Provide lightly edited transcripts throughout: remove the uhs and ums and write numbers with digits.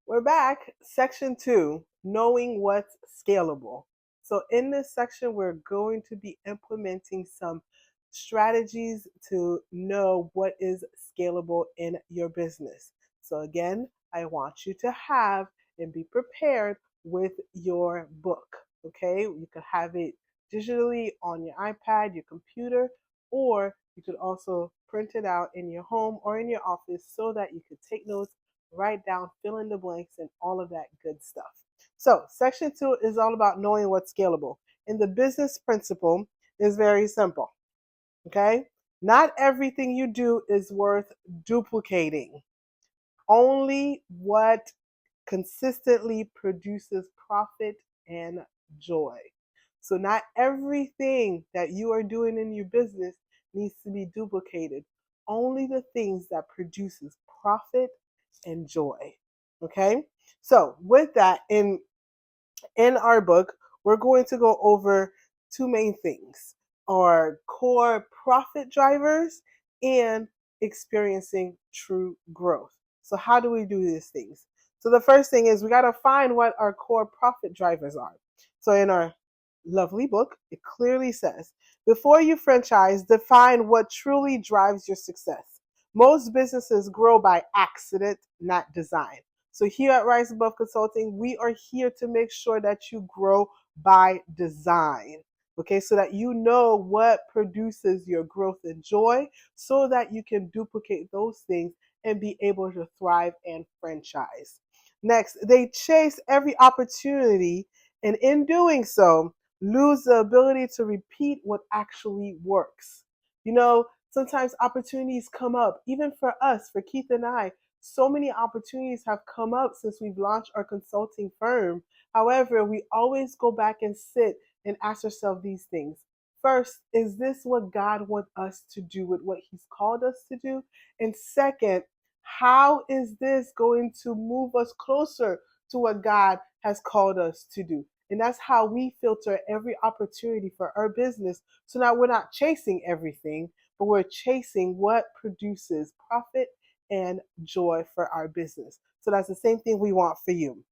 We're back, section 2, knowing what's scalable. So, in this section, we're going to be implementing some strategies to know what is scalable in your business. So, again, I want you to have and be prepared with your book. Okay, you could have it digitally on your iPad, your computer, or you could also print it out in your home or in your office so that you could take notes, write down, fill in the blanks, and all of that good stuff. So, section 2 is all about knowing what's scalable. And the business principle is very simple. Okay? Not everything you do is worth duplicating. Only what consistently produces profit and joy. So, not everything that you are doing in your business needs to be duplicated. Only the things that produces profit and joy. Okay? So, with that, in our book, we're going to go over two main things: our core profit drivers and experiencing true growth. So, how do we do these things? So, the first thing is we got to find what our core profit drivers are. So, in our lovely book, it clearly says before you franchise, define what truly drives your success. Most businesses grow by accident, not design. So here at Rise Above Consulting, we are here to make sure that you grow by design. Okay, so that you know what produces your growth and joy so that you can duplicate those things and be able to thrive and franchise. Next, they chase every opportunity, and in doing so, lose the ability to repeat what actually works. You know, sometimes opportunities come up, even for us, for Keith and I. So many opportunities have come up since we've launched our consulting firm. However, we always go back and sit and ask ourselves these things. First, is this what God wants us to do with what He's called us to do? And second, how is this going to move us closer to what God has called us to do? And that's how we filter every opportunity for our business. So now we're not chasing everything, but we're chasing what produces profit and joy for our business. So that's the same thing we want for you.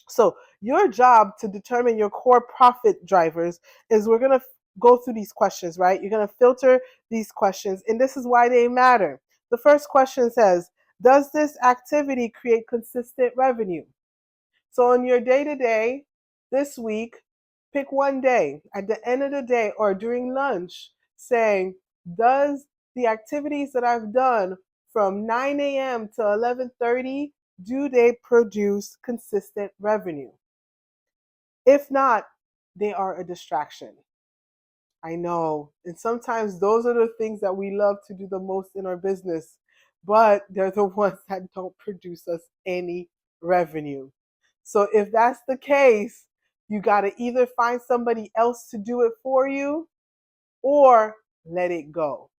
So your job to determine your core profit drivers is we're going to go through these questions, right? You're going to filter these questions, and this is why they matter. The first question says, does this activity create consistent revenue? So on your day to day this week, pick one day at the end of the day or during lunch saying, does the activities that I've done from 9 a.m. to 11:30, do they produce consistent revenue? If not, they are a distraction. I know. And sometimes those are the things that we love to do the most in our business, but they're the ones that don't produce us any revenue. So if that's the case, you got to either find somebody else to do it for you or let it go.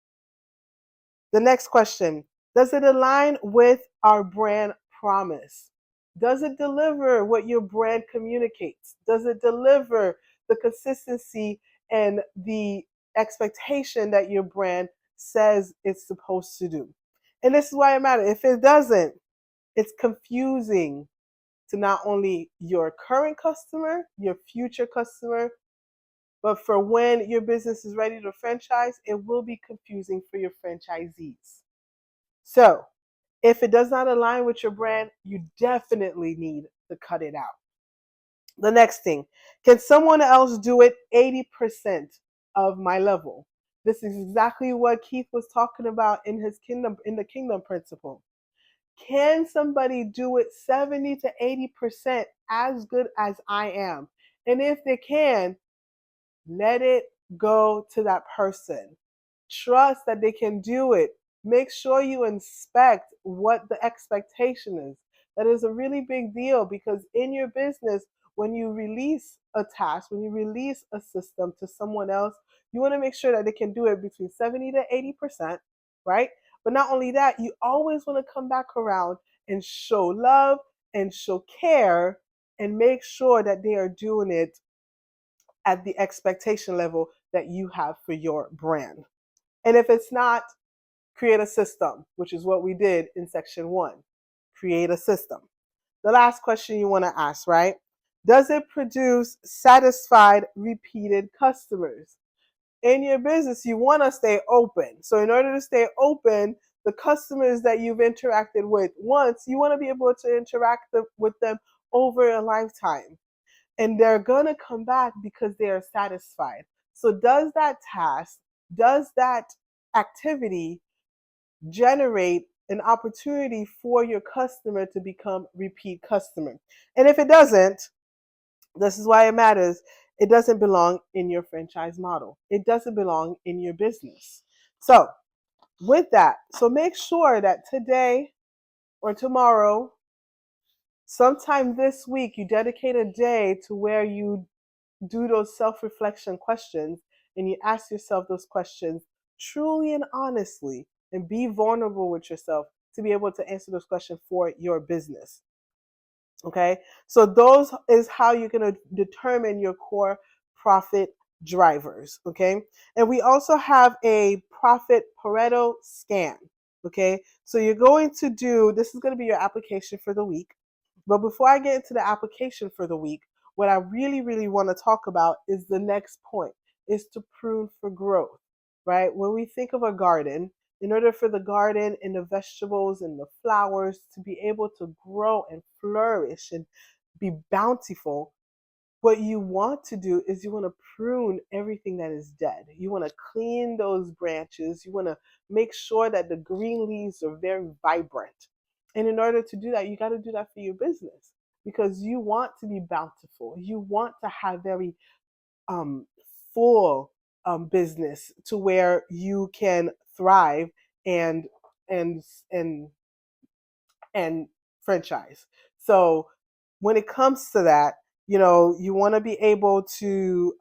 The next question, does it align with our brand promise? Does it deliver what your brand communicates? Does it deliver the consistency and the expectation that your brand says it's supposed to do? And this is why it matters. If it doesn't, it's confusing to not only your current customer, your future customer, but for when your business is ready to franchise, it will be confusing for your franchisees. So, if it does not align with your brand, you definitely need to cut it out. The next thing, can someone else do it 80% of my level? This is exactly what Keith was talking about in the kingdom principle. Can somebody do it 70 to 80% as good as I am? And if they can, let it go to that person. Trust that they can do it. Make sure you inspect what the expectation is. That is a really big deal because in your business, when you release a task, when you release a system to someone else, you want to make sure that they can do it between 70 to 80%, right? But not only that, you always want to come back around and show love and show care and make sure that they are doing it at the expectation level that you have for your brand. And if it's not, create a system, which is what we did in section 1. Create a system. the last question you want to ask, right? Does it produce satisfied, repeated customers? In your business, you want to stay open. So, in order to stay open, the customers that you've interacted with once, you want to be able to interact with them over a lifetime. And they're going to come back because they are satisfied. So, does that task, does that activity generate an opportunity for your customer to become repeat customer? And if it doesn't, this is why it matters. It doesn't belong in your franchise model. It doesn't belong in your business. So, with that, so make sure that today or tomorrow, sometime this week, you dedicate a day to where you do those self reflection questions and you ask yourself those questions truly and honestly and be vulnerable with yourself to be able to answer those questions for your business. Okay, so those is how you're going to determine your core profit drivers. Okay, and we also have a profit Pareto scan. Okay, so you're going to do this is going to be your application for the week. But before I get into the application for the week, what I really, really want to talk about is the next point is to prune for growth, right? When we think of a garden, in order for the garden and the vegetables and the flowers to be able to grow and flourish and be bountiful, what you want to do is you want to prune everything that is dead. You want to clean those branches. You want to make sure that the green leaves are very vibrant. And in order to do that, you got to do that for your business because you want to be bountiful. You want to have very um, full business to where you can thrive and and and and franchise. So when it comes to that, you want to be able to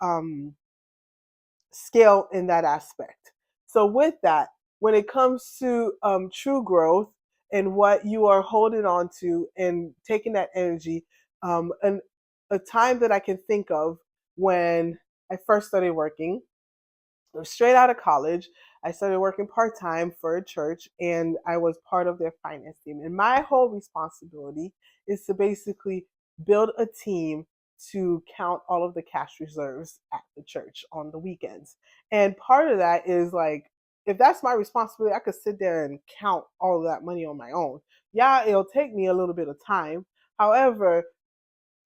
scale in that aspect. So with that, when it comes to true growth and what you are holding on to and taking that energy, and a time that I can think of when I first started working straight out of college, I started working part time for a church and I was part of their finance team. And my whole responsibility is to basically build a team to count all of the cash reserves at the church on the weekends. And part of that is like, if that's my responsibility, I could sit there and count all of that money on my own. Yeah, it'll take me a little bit of time. However,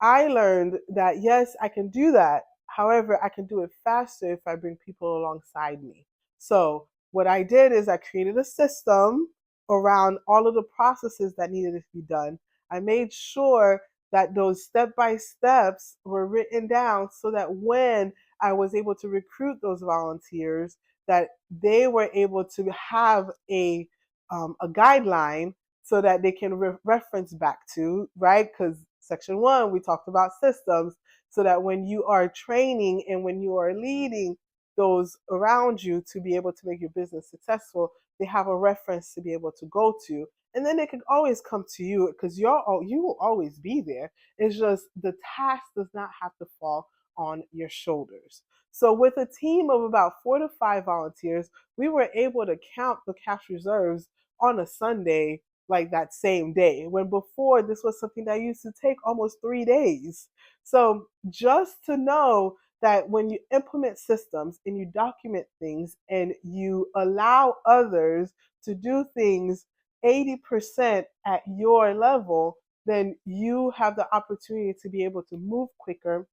I learned that yes, I can do that. However, I can do it faster if I bring people alongside me. So, what I did is I created a system around all of the processes that needed to be done. I made sure that those step by steps were written down so that when I was able to recruit those volunteers, that they were able to have a guideline so that they can reference back to, right? Because section 1, we talked about systems, so that when you are training and when you are leading those around you to be able to make your business successful, they have a reference to be able to go to. And then they can always come to you because you will always be there. It's just the task does not have to fall on your shoulders. So with a team of about 4 to 5 volunteers, we were able to count the cash reserves on a Sunday, like that same day, when before this was something that used to take almost 3 days. So just to know that when you implement systems and you document things and you allow others to do things 80% at your level, then you have the opportunity to be able to move quicker,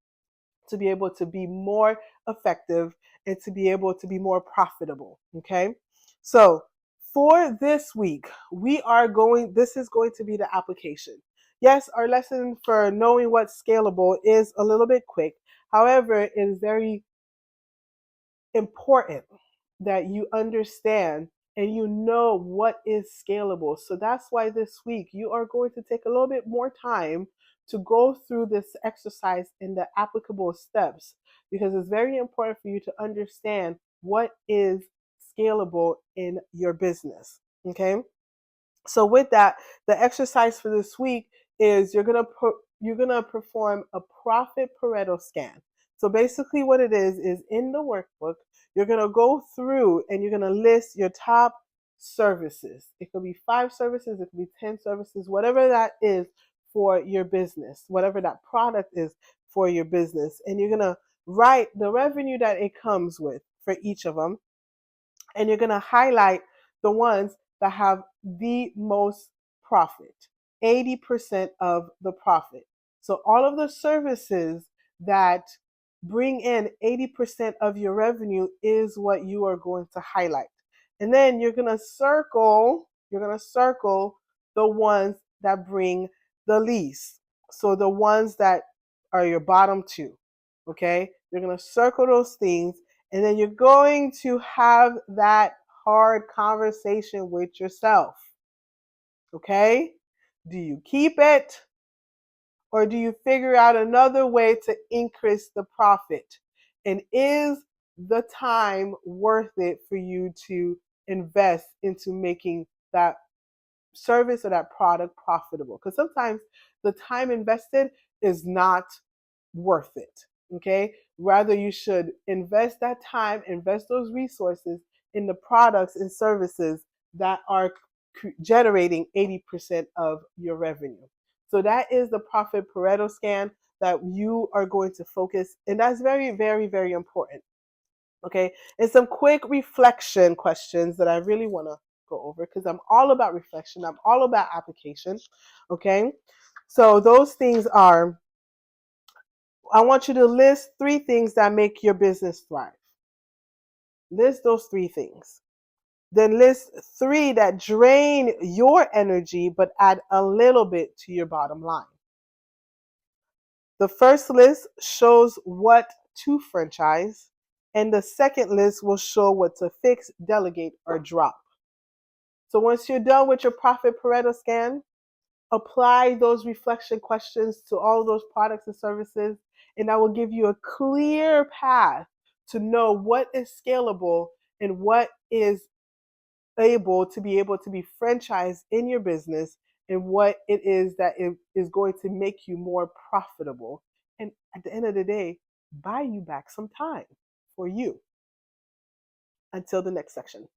to be able to be more effective, and to be able to be more profitable. Okay. So for this week, this is going to be the application. Yes, our lesson for knowing what's scalable is a little bit quick. However, it is very important that you understand and you know what is scalable. So that's why this week you are going to take a little bit more time to go through this exercise in the applicable steps because it's very important for you to understand what is scalable in your business. Okay? So with that, the exercise for this week is you're gonna perform a profit Pareto scan. So basically, what it is in the workbook, you're gonna go through and you're gonna list your top services. It could be 5 services, it could be 10 services, whatever that is for your business, whatever that product is for your business. And you're going to write the revenue that it comes with for each of them. And you're going to highlight the ones that have the most profit, 80% of the profit. So all of the services that bring in 80% of your revenue is what you are going to highlight. And then you're going to circle the ones that bring the least. So the ones that are your bottom two. Okay? You're going to circle those things, and then you're going to have that hard conversation with yourself. Okay? Do you keep it, or do you figure out another way to increase the profit? And is the time worth it for you to invest into making that service or that product profitable? Because sometimes the time invested is not worth it. Okay? Rather, you should invest that time, invest those resources in the products and services that are generating 80% of your revenue. So that is the profit Pareto scan that you are going to focus, and that's very, very, very important. Okay, and some quick reflection questions that I really want to go over, because I'm all about reflection, I'm all about application. Okay, so those things are, I want you to list 3 things that make your business thrive. List those 3 things. Then list 3 that drain your energy but add a little bit to your bottom line. The first list shows what to franchise, and the second list will show what to fix, delegate, or drop. So once you're done with your profit Pareto scan, apply those reflection questions to all those products and services, and that will give you a clear path to know what is scalable and what is able to be franchised in your business, and what it is that is going to make you more profitable, and at the end of the day, buy you back some time for you. Until the next section.